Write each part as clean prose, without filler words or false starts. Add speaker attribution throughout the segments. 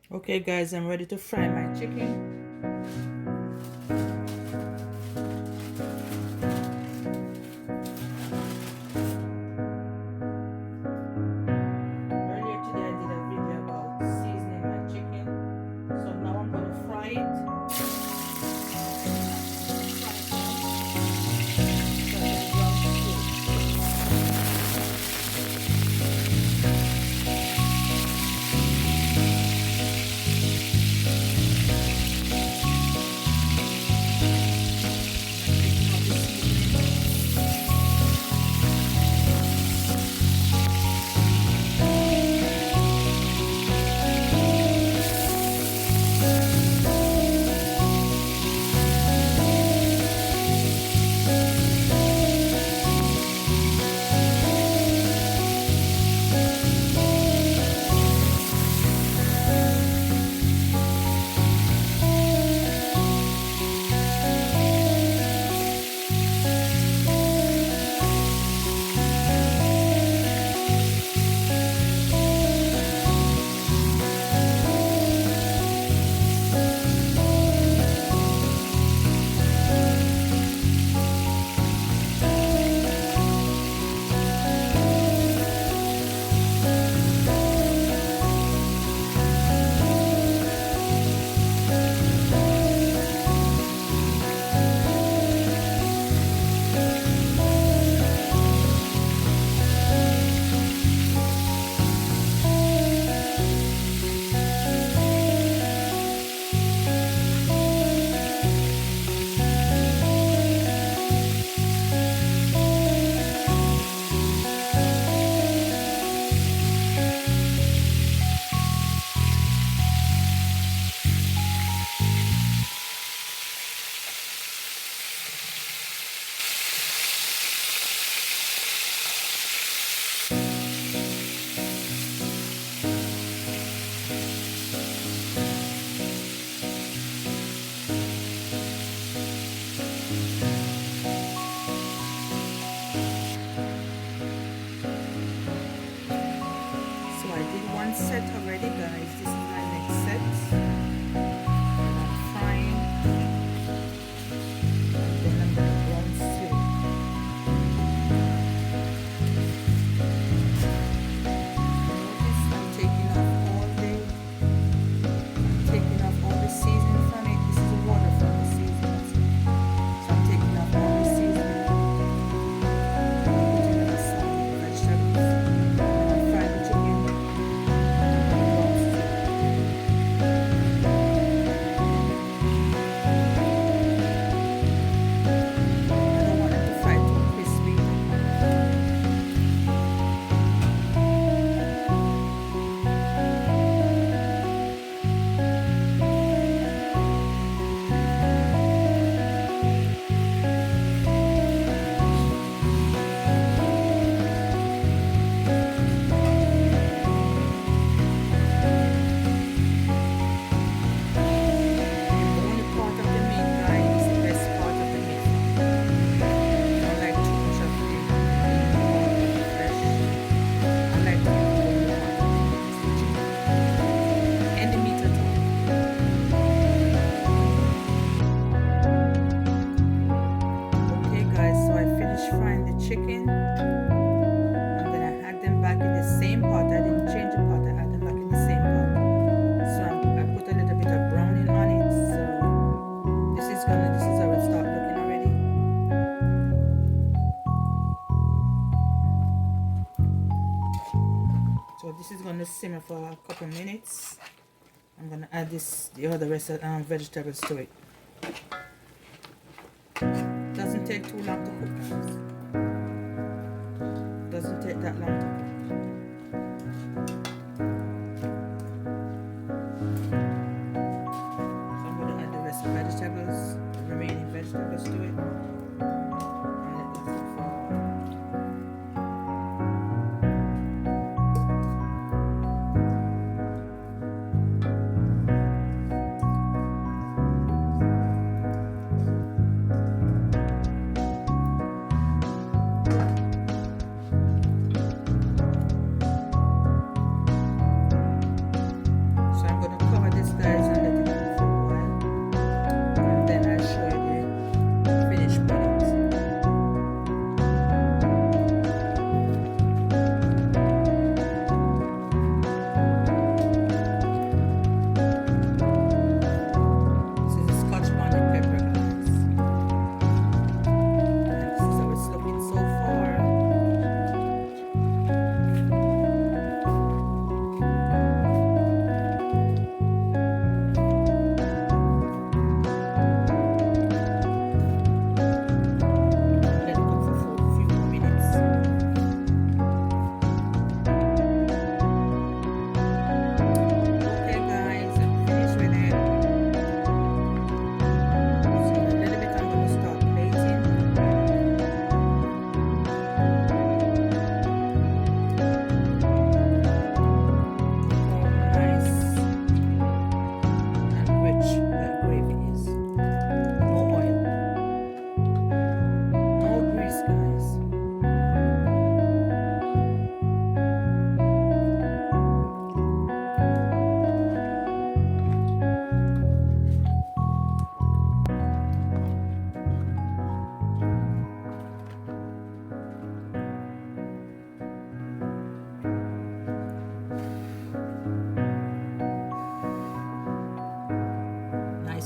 Speaker 1: Okay, guys, I'm ready to fry my chicken. Earlier today, I did a video about seasoning my chicken. So now I'm gonna fry it. So I did one set already, guys. This is my next set. And I'm frying. And then I'm gonna brown still. Notice I'm taking off all the seasoning from it. This is water from the seasoning. So I'm taking off all the seasoning. Putting in the salt and the vegetables. And I'm frying the chicken. I don't want it to fry too crispy. The only part of the meat, guys, is the best part of the meat. I don't like too much of the meat part of the flesh. I like the only part of the meat, the chicken. And the meat at all. Okay, guys, so I finished frying the chicken. I'm gonna add them back in the same pot. I didn't change the pot, I add them back in the same pot. So I put a little bit of browning on it. So this is how it start looking already. So this is gonna simmer for a couple minutes. I'm gonna add the other rest of vegetables to it. Doesn't take too long to cook, guys. Doesn't take that long to cook. So I'm gonna add the rest of vegetables, the remaining vegetables to it. And let that cook for a while.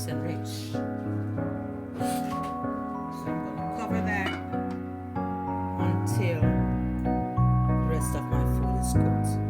Speaker 1: 90% rich. So I'm going to cover that until the rest of my food is cooked.